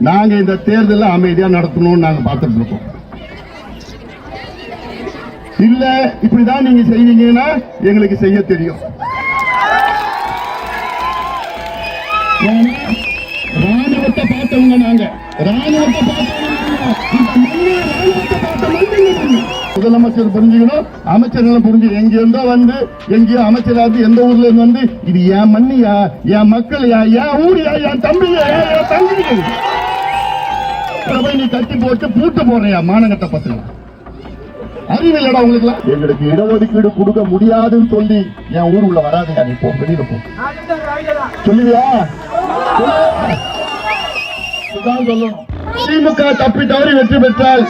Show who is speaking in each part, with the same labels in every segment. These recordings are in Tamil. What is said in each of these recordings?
Speaker 1: நாங்க இந்த தேர்தலை அமைதியா நடத்தணும்னு நாங்க பார்த்துட்டு இருக்கோம். இல்ல இப்படிதான் நீங்க செய்வீங்கன்னா எங்களுக்கு செய்ய தெரியும். ராணுவத்தை பார்த்தவங்க நாங்க, ராணுவத்தை முதலமைச்சர் புரிஞ்சுக்கணும், அமைச்சர்கள் புரிஞ்சு எங்க இருந்தோ வந்து எங்கேயோ அமைச்சராது எந்த ஊர்ல இருந்து வந்து இது என் மண்ணியா, என் மக்களையா, என் ஊரியா, என் தம்பியா, என் தம்பி நீ கட்டி போட்டு பூட்டு போறியா மானங்கட்ட பசங்க? அறிவில்லடா உங்களுக்கு. எங்களுக்கு இடஒதுக்கீடு கொடுக்க முடியாதுன்னு சொல்லி என் ஊர் உள்ள வராதுங்க. நீ போ, வெளியில போ. சொல்லுவியா? சொல்லணும். திமுக தப்பி தவறி வெற்றி பெற்றால்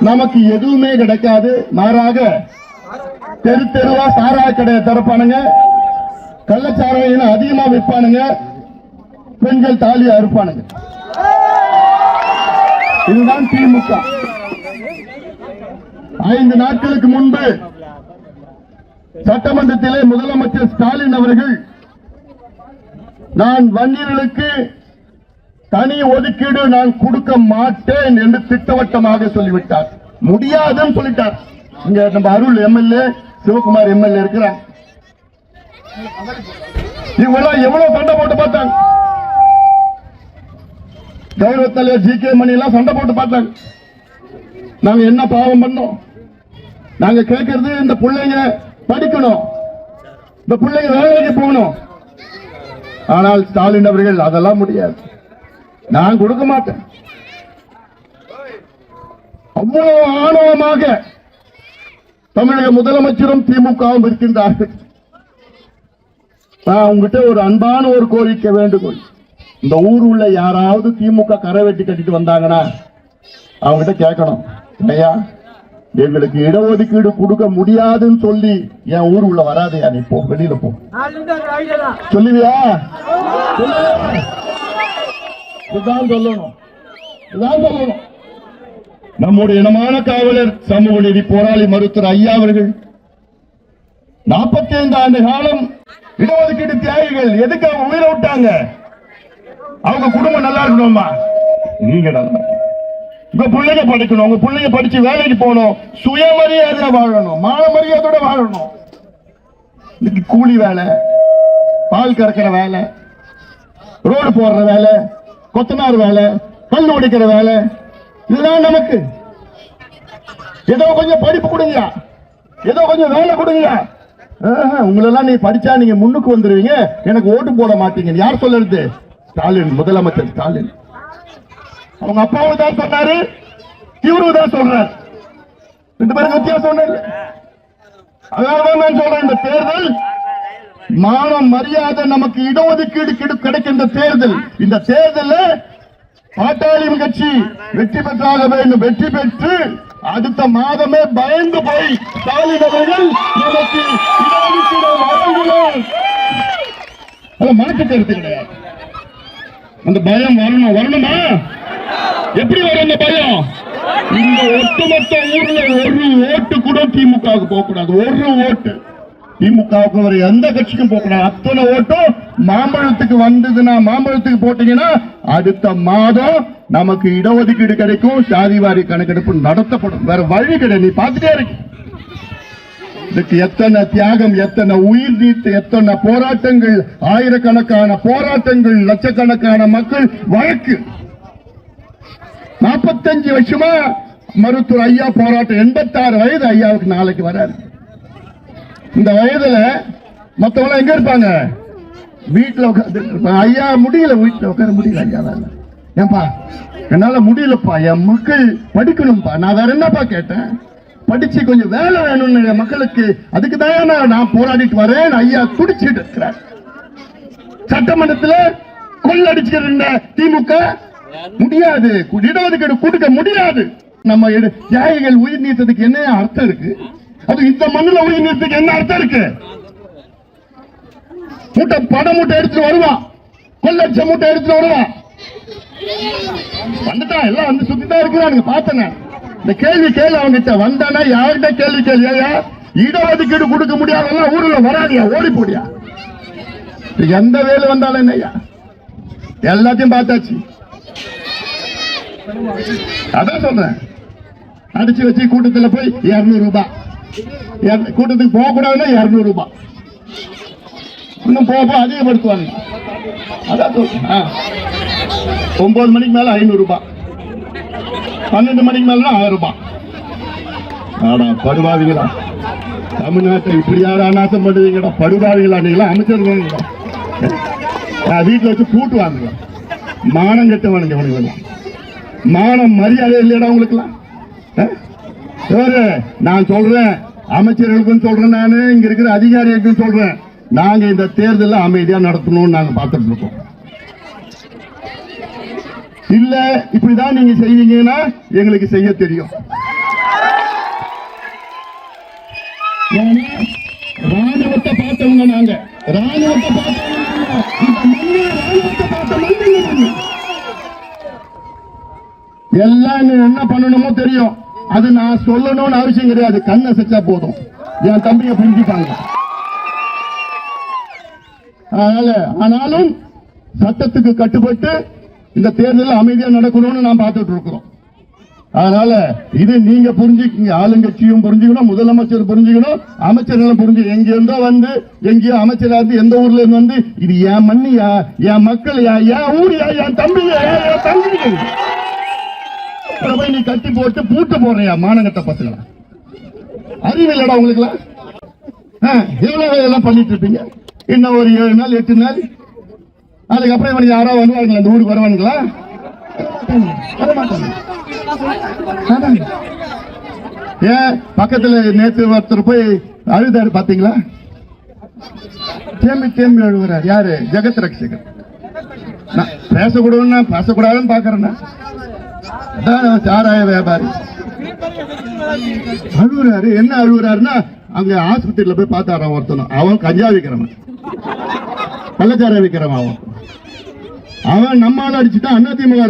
Speaker 1: நமக்கு எதுவுமே கிடைக்காது. மாறாக தெரு தெருவா சாராய கடையை திறப்பானுங்க, கள்ளச்சாராயம் அதிகமா விற்பானுங்க, பெண்கள் தாலியா இருப்பானுங்க. இதுதான் திமுக. 5 நாட்களுக்கு முன்பு சட்டமன்றத்திலே முதலமைச்சர் ஸ்டாலின் அவர்கள் நான் வன்னியர்களுக்கு தனி ஒதுக்கீடு நான் கொடுக்க மாட்டேன் என்று திட்டவட்டமாக சொல்லிவிட்டார். முடியாதுன்னு சொல்லிட்டார். இங்க நம்ம அருள் எம்எல்ஏ, சிவகுமார் எம்எல்ஏ இருக்கிறார். இவங்கெல்லாம் எவ்வளவு சண்டை போட்டு பார்த்தாங்க. கௌரவ தலைவர் ஜி.கே. மணி எல்லாம் சண்டை போட்டு பார்த்தாங்க. நாங்க என்ன பாவம் பண்ணோம்? நாங்க கேட்கறது இந்த பிள்ளைங்க படிக்கணும், இந்த பிள்ளைங்க வேலைக்கு போகணும். ஆனால் ஸ்டாலின் அவர்கள் அதெல்லாம் முடியாது, நான் கொடுக்க மாட்டேன். அவ்வளவு ஆணவமாக தமிழக முதலமைச்சரும் திமுகவும் இருக்கின்றார்கள். நான் உங்ககிட்ட ஒரு அன்பான ஒரு கோரிக்கை, வேண்டுகோள். இந்த ஊர் உள்ள யாராவது திமுக கரை வெட்டி கட்டிட்டு வந்தாங்கன்னா அவங்ககிட்ட கேட்கணும், ஐயா எங்களுக்கு இடஒதுக்கீடு கொடுக்க முடியாதுன்னு சொல்லி என் ஊர் உள்ள வராதையா, நீ போ, வெளியில போ. சொல்லுவியா? இதுதான் சொல்லணும், இதுதான் சொல்லணும். நம்முடைய இனமான காவலர், சமூக நீதி போராளி மருத்துவர் ஐயா அவர்கள் 45 ஆண்டு காலம் இடஒதுக்கீடு தியாகிகள். எதுக்கு அவங்க உயிரை விட்டாங்க? அவங்க குடும்பம் நல்லா இருக்கணுமா? நீங்க நல்லா, உங்க பிள்ளைங்க படிக்கணும், உங்க பிள்ளைங்க படிச்சு வேலைக்கு போகணும், சுயமரியாதையா வாழணும், மான மரியாதையோட வாழணும். இதுக்கு கூலி வேலை, பால் கறக்கிற வேலை, ரோடு போடுற வேலை, கொத்தனார் வேலை, கல் உடைக்கிற வேலை, இதுதான் நமக்கு. ஏதோ கொஞ்சம் படிப்பு கொடுங்க, ஏதோ கொஞ்சம் வேலை கொடுங்க. உங்களெல்லாம் நீ படிச்சா நீங்க முன்னுக்கு வந்துருவீங்க, எனக்கு ஓட்டு போட மாட்டீங்க. யார் சொல்றது? ஸ்டாலின், முதலமைச்சர் ஸ்டாலின். அவங்க அப்பாவும் தான் சொன்னாரு, இவரும் தான் சொல்றாரு. 2 பேருக்கு வித்தியாசம் இல்லை. அதனாலதான் நான் சொல்றேன், இந்த தேர்தல் மானம் மரியாதை நமக்கு இடஒதுக்கீடு கிடைக்கின்ற தேர்தல். இந்த தேர்தலில் பாட்டாளி கட்சி வெற்றி பெற்றாக வேண்டும். வெற்றி பெற்று அடுத்த மாதமே பயந்து போய் ஸ்டாலின் அவர்கள் நமக்கு இடஒதுக்கீடு வழங்குவோம். மாற்று கருத்து கிடையாது. அந்த பயம் வரணும். வரணுமா? எப்படி வரும் அந்த பயம்? இந்த ஒட்டுமொத்த ஊர்ல ஒரு ஓட்டு கூட திமுகவுக்கு போக கூடாது. ஒரு ஓட்டு திமுகவுக்கு வர எந்த கட்சிக்கும் போக கூடாது. அத்தனை ஓட்டும் மாம்பழத்துக்கு வந்ததுன்னா, மாம்பழத்துக்கு போட்டீங்கன்னா அடுத்த மாதம் நமக்கு இடஒதுக்கீடு கிடைக்கும். சாதிவாரி கணக்கெடுப்பு நடத்தப்படும். வேற வழி கிடையாது. நீ பார்த்துட்டே இருக்கு. இதுக்கு எத்தனை தியாகம், எத்தனை உயிர் நீத்து, எத்தனை போராட்டங்கள், ஆயிரக்கணக்கான போராட்டங்கள், லட்சக்கணக்கான மக்கள் வழக்கு. 45 வருஷமா மருத்துவர் ஐயா போராட்டம். 86 வயது ஐயாவுக்கு நாளைக்கு வராது. இந்த வயதுல மத்தவங்க எங்க இருப்பாங்க? வீட்டுல உட்காந்து. ஐயா முடியல, வீட்டுல உட்கார முடியல. ஐயா ஏன்பா என்னால முடியலப்பா, என் மக்கள் படிக்கணும்பா. நான் வேற என்னப்பா கேட்டேன்? படிச்சு கொஞ்சம் வேலை வேணும்னு மக்களுக்கு, அதுக்கு தான் நான் போராடிட்டு வரேன். ஐயா துடிச்சிட்டு இருக்கிறார். சட்டமன்றத்தில் கொள்ளடிச்சுக்கிற திமுக முடியாது, இடஒதுக்கீடு கொடுக்க முடியாது. நம்ம தியாகிகள் உயிர் நீத்ததுக்கு என்ன அர்த்தம் இருக்கு? அது இந்த மண்ணில் உயிர் நீத்ததுக்கு என்ன அர்த்தம் இருக்கு? மூட்டை பண மூட்டை எடுத்துட்டு வருவான், கொள்ளடிச்ச மூட்டை எடுத்துட்டு வருவான். வந்துட்டான், எல்லாம் வந்து சுத்திதான் இருக்கிறானுங்க. பார்த்தேன். இந்த கேள்வி கேள்வி அவங்கிட்ட வந்தானா, யார்கிட்ட கேள்வி கேள்வி? இடஒதுக்கீடு கொடுக்க முடியாதெல்லாம் ஊர்ல வராதியா, ஓடி போடியா. எந்த வேலை வந்தாலும் என்னையா, எல்லாத்தையும் பார்த்தாச்சு. அதான் சொல்றேன். அடிச்சு வச்சு கூட்டத்தில் போய் 200 ரூபாய், கூட்டத்துக்கு போக கூடாதுன்னா 200 ரூபாய், இன்னும் போக அதிகப்படுத்துவாங்க. அதான் 9 மணிக்கு மேல 500 ரூபாய், 12 மணிக்கு மேல 1000 ரூபாய். ஆடா படுவாதிகளா, தமிழ்நாட்டை இப்படி யாரா நாசம் பண்ணுவீங்கடா, படுவாதிகளா. நீங்களா அமைச்சர்கள் வீட்டுல வச்சு கூட்டு வாங்க. மானம் கெட்டவனுங்க அவனுக்கு, மானம் மரியாதை இல்லையடா உங்களுக்குலாம். நான் சொல்றேன், அமைச்சர்களுக்கும் சொல்றேன், நானு இங்க இருக்கிற அதிகாரிகளுக்கும் சொல்றேன், நாங்க இந்த தேர்தலில் அமைதியா நடத்தணும்னு நாங்க பார்த்துட்டு இருக்கோம். இல்ல இப்படிதான் நீங்க செய்வீங்கன்னா எங்களுக்கு செய்ய தெரியும். ராணுவத்தை பார்த்தவங்க நாங்க, ராணுவத்தை எல்லாம் என்ன பண்ணணுமோ தெரியும். அது நான் சொல்லணும்னு அவசியம் கிடையாது, கண்ணை செச்சா போதும், என் தம்பியை புரிஞ்சுப்பாங்க. ஆனாலும் சட்டத்துக்கு கட்டுப்பட்டு இந்த தேர்தல் அமைதியா நடக்கணும்னு நான் பார்த்துட்டு இருக்கிறோம். அதனால இது நீங்க புரிஞ்சுக்கீங்க, ஆளுங்கட்சியும் புரிஞ்சுக்கணும், முதலமைச்சர் புரிஞ்சுக்கணும், அமைச்சர்களும் புரிஞ்சு. எங்க இருந்தோ வந்து எங்கேயோ அமைச்சரா இருந்து எந்த ஊர்ல இருந்து வந்து இது என் மண்ணியா, என் மக்களையா, என் ஊரியா, என் தம்பியா, என் தம்பிகள் நீ கட்டி போட்டு பூட்டு போடுறியா மானங்கட்ட பசங்களா? அறிவில்லடா உங்களுக்கு எல்லாம். எவ்வளவு இதெல்லாம் பண்ணிட்டு இருப்பீங்க. இன்னும் ஒரு 7 நாள் 8 நாள் அதுக்கப்புறம் இவனுக்கு யாரோ வருவாங்களா, அந்த ஊருக்கு வருவானுங்களா? ஏன் பக்கத்துல நேற்று ஒருத்தர் போய் அழுதாரு பாத்தீங்களா? தேம்பி தேம்பி அழுகுறாரு. யாரு? ஜெகத் ரட்சகர். பேசக்கூடாதுன்னு பாக்குறேன்னா சாராய வியாபாரி அழுகுறாரு. என்ன அழுகுறாருன்னா, அங்க ஆஸ்பத்திரியில போய் பார்த்தாராம் ஒருத்தனும். அவன் கஞ்சா விக்கிறவன், கள்ளச்சாரம் விக்கிறவன். அவன் நம்மால அடிச்சுட்டான், அதிமுக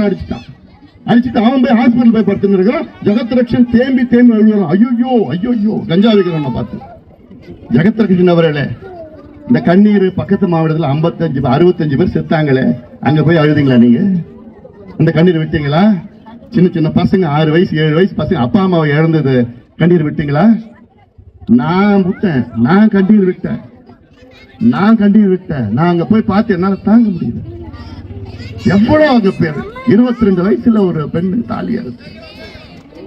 Speaker 1: அடிச்சுட்டு அவன் போய் ஹாஸ்பிட்டல் போய் படுத்துன்னு இருக்கிறான். ஜெகத் ரட்சன் தேம்பி தேம்பி அழுகுறான். ஐயோ கஞ்சா விக்கிறவன் பார்த்து. ஜெகத் ரட்சன் அவர்களே, இந்த கண்ணீர் பக்கத்து மாவட்டத்தில் 65 பேர் செத்தாங்களே, அங்க போய் அழுதிங்களா நீங்க? அந்த கண்ணீர் விட்டீங்களா? சின்ன பசங்க 6 வயசு 7 வயசு பசங்க அப்பா அம்மாவை இழந்தது, கண்ணீர் விட்டீங்களா? நான் விட்டேன், நான் கண்ணீர் விட்டேன். நான் அங்க போய் பார்த்து என்னால தாங்க முடியல. எவ்வளவு அங்க பேர், 22 வயசுல ஒரு பெண் தாலியா இருக்கு,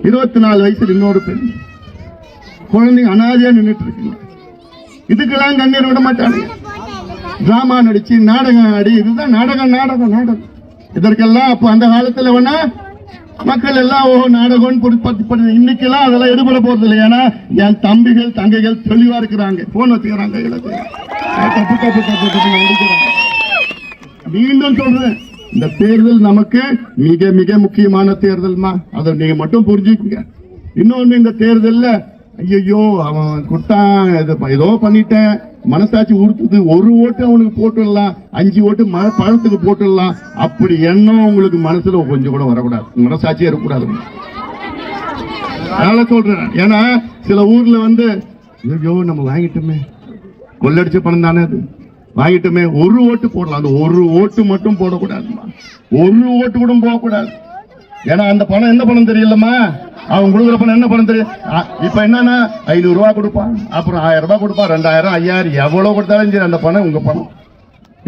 Speaker 1: 24 வயசுல இன்னொரு பெண், குழந்தைங்க அனாதையா நின்றுட்டு இருக்குங்க. இதுக்கெல்லாம் கண்ணீர் விட மாட்டாங்க. டிராமா நடிச்சு நாடகம் ஆடி, இதுதான் நாடகம். இதற்கெல்லாம் அப்ப அந்த காலத்துல வேணா மக்கள் எல்லாம் நாடகம். இன்னைக்கெல்லாம் அதெல்லாம் எடுபட போறது இல்லை. ஏன்னா என் தம்பிகள் தங்கைகள் தெளிவா இருக்கிறாங்க, போன் வச்சுக்கிறாங்க. மீண்டும் சொல்றேன், இந்த தேர்தல் நமக்கு மிக மிக முக்கியமான தேர்தல்மா, அதை நீங்க மட்டும் புரிஞ்சுக்குங்க. இன்னொன்னு, இந்த தேர்தல்ல ஐயோ அவன் குட்டான், ஏதோ பண்ணிட்டேன், மனசாட்சி உறுத்துது, 1 ஓட்டு அவனுக்கு போட்டுடலாம், 5 ஓட்டு பழத்துக்கு போட்டுடலாம், அப்படி எண்ணம் உங்களுக்கு மனசுல கொஞ்சம் கூட வரக்கூடாது, மனசாட்சியே இருக்கக்கூடாது. அதனால சொல்றேன். ஏன்னா சில ஊர்ல வந்து ஐயோ நம்ம வாங்கிட்டோமே, கொள்ளடிச்ச பணம் தானே அது, வாங்கிட்டோமே, 1 ஓட்டு போடலாம். அந்த 1 ஓட்டு மட்டும் போடக்கூடாதுமா, 1 ஓட்டு கூட போகக்கூடாது. ஏன்னா அந்த பணம் என்ன பணம் தெரியலமா, அவன் கொடுக்குற பணம் என்ன பணம் தெரியும். இப்ப என்னன்னா 500 ரூபாய் கொடுப்பான், அப்புறம் 1000 ரூபாய் கொடுப்பான், 2000 5000 எவ்வளவு கொடுத்தாலும் சரி, அந்த பணம் உங்க பணம்.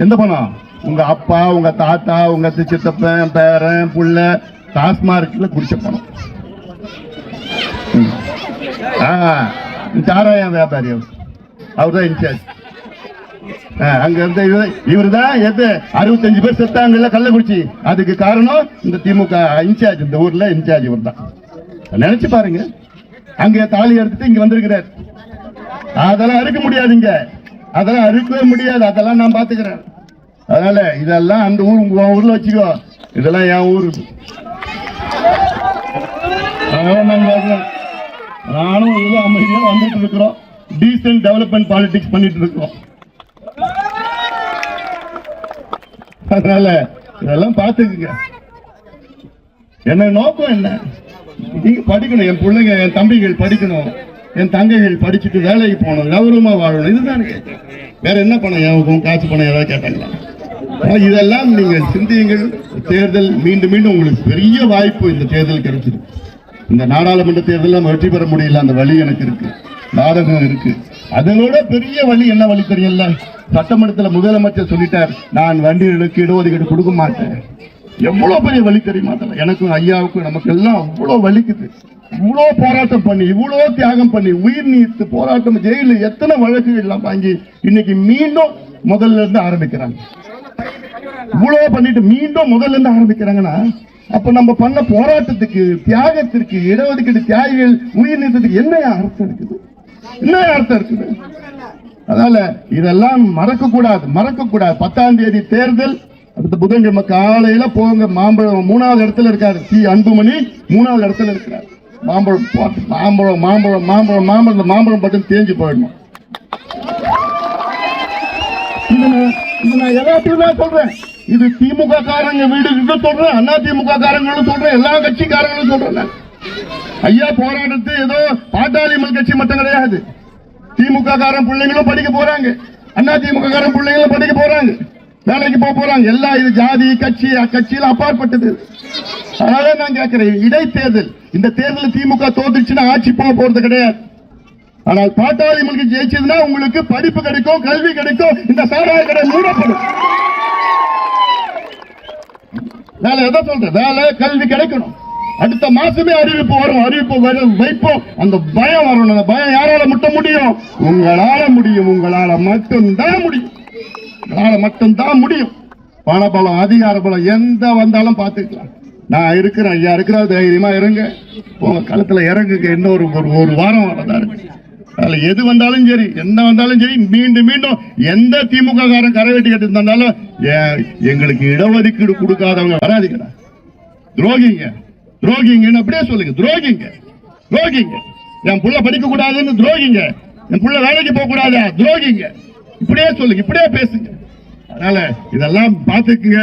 Speaker 1: எந்த பணம்? உங்க அப்பா, உங்க தாத்தா, உங்க சித்தப்பன், பேரன், புள்ள டாஸ்மார்க்ல குடிச்ச பணம். சாராயம் வியாபாரி அவர்தான் இன்சார்ஜ். அங்க இருந்த இவரு தான் 65 பேர் செத்தாங்கல்ல கள்ளக்குறிச்சி, அதுக்கு காரணம் இந்த திமுக இன்சார்ஜ், இந்த ஊர்ல இன்சார்ஜ் இவர் தான். நினைச்சு பாருங்க, அங்க தாலி எடுத்துட்டு இங்க வந்திருக்கிறார். அதெல்லாம் அறுக்க முடியாதுங்க, அதெல்லாம் அறுக்கவே முடியாது, அதெல்லாம் நான் பாத்துக்கிறேன். அதனால இதெல்லாம் அந்த ஊர்ல வச்சுக்கோ, இதெல்லாம் என் ஊரு. நானும் இதெல்லாம் அமைதியா வந்துட்டு இருக்கிறோம், டீசன்ட் டெவலப்மெண்ட் பாலிடிக்ஸ் பண்ணிட்டு இருக்கோம். அதனால இதெல்லாம் பாத்துக்குங்க. என்ன நோக்கம் என்ன? நீங்க படிக்கணும், என் பிள்ளைங்க என் தம்பிகள் படிக்கணும், என் தங்கைகள் படிச்சுட்டு வேலைக்கு போகணும், கௌரவமா வாழணும், இதுதான் கேட்கணும். வேற என்ன பணம்? என் காசு பணம் ஏதாவது கேட்டாங்களா? இதெல்லாம் நீங்கள் சிந்தியுங்கள். தேர்தல் மீண்டும் மீண்டும் உங்களுக்கு பெரிய வாய்ப்பு இந்த தேர்தல் கிடைச்சிருக்கு. இந்த நாடாளுமன்ற தேர்தல் வெற்றி பெற முடியல, அந்த வழி எனக்கு இருக்கு, நாடகம் இருக்கு. அதனோட பெரிய வழி என்ன வழி தெரியல, சட்டமன்றத்தில் முதலமைச்சர் சொல்லிட்டார், நான் வண்டிகளுக்கு இடஒதுக்கீடு கொடுக்க மாட்டேன். எவ்வளவு பெரிய வழி தெரியுமா? எனக்கும் ஐயாவுக்கும் நமக்கு எல்லாம் அவ்வளவு வலிக்குது. இவ்வளவு போராட்டம் பண்ணி, இவ்வளவு தியாகம் பண்ணி, உயிர் நீத்து போராட்டம், ஜெயிலில் எத்தனை வழக்குகள் எல்லாம் வாங்கி இன்னைக்கு மீண்டும் முதல்ல இருந்து ஆரம்பிக்கிறாங்க. இவ்வளவு பண்ணிட்டு மீண்டும் முதல்ல இருந்து ஆரம்பிக்கிறாங்கன்னா, அப்ப நம்ம பண்ண போராட்டத்துக்கு, தியாகத்திற்கு, இடஒதுக்கீடு தியாகிகள் உயிர் நீத்தத்துக்கு என்ன அர்த்தம் இருக்குது? என்ன அர்த்தம் இருக்குது? அதனால இதெல்லாம் மறக்க கூடாது. 10ஆம் தேதி தேர்தல், அடுத்த புதன்கிழமை காலையில போங்க. மாம்பழம் 3வது இடத்துல இருக்காரு, சி அன்புமணி 3வது இடத்துல இருக்கிறார். மாம்பழம் பட்டம் தேஞ்சு போயிடணும். நான் எல்லாத்தையும் சொல்றேன். இது திமுக காரங்க வீடு சொல்றேன், அண்ணா திமுக காரங்களும் சொல்றேன், எல்லா கட்சிக்காரங்களும் சொல்றேன். ஐயா போராட்டத்து ஏதோ பாட்டாளி கட்சி மட்டும் கிடையாது. திமுக காரன் பிள்ளைங்களும் படிக்க போறாங்க, அண்ணா திமுக காரன் பிள்ளைங்களும் படிக்க போறாங்க, வேலைக்கு போறாங்க. எல்லா இது ஜாதி கட்சி அக்கட்சியில அப்பாற்பட்டது. அதனால நான் கேட்கிறேன், இடைத்தேர்தல், இந்த தேர்தல் திமுக தோத்துச்சுன்னா ஆட்சி போறது கிடையாது. ஆனால் பாட்டாளி மக்கள் ஜெயிச்சதுன்னா உங்களுக்கு படிப்பு கிடைக்கும், கல்வி கிடைக்கும், இந்த சாராய கடை மூடப்படும். வேலை எதை சொல்றேன், வேலை கல்வி கிடைக்கணும். அடுத்த மாசமே அறிவிப்பு வரும், வைப்போம். அந்த பயம் வரணும். அந்த பயம் யாரால மட்டும் முடியும்? உங்களால முடியும். உங்களால மட்டும்தான் முடியும். பணபலம், அதிகார பலம் எந்த வந்தாலும் பார்த்துக்கலாம். நான் இருக்கிறேன், ஐயா இருக்கிறார், தைரியமா இறங்க. உங்க களத்துல இறங்குங்க. இன்னொரு ஒரு வாரம் வரதா இருக்கு. அதுல எது வந்தாலும் சரி, என்ன வந்தாலும் சரி, மீண்டும் எந்த திமுக காரன் கரை வெட்டி கட்டு இருந்தாலும் எங்களுக்கு இடஒதுக்கீடு கொடுக்காதவங்க வராதிங்கடா. துரோகிங்கன்னு அப்படியே சொல்லுங்க. துரோகிங்க. என் புள்ள படிக்க கூடாதுன்னு துரோகிங்க, என் புள்ள வேலைக்கு போக கூடாதா துரோகிங்க. இப்படியே சொல்லுங்க, இப்படியே பேசுங்க. அதனால இதெல்லாம் பார்த்துக்குங்க.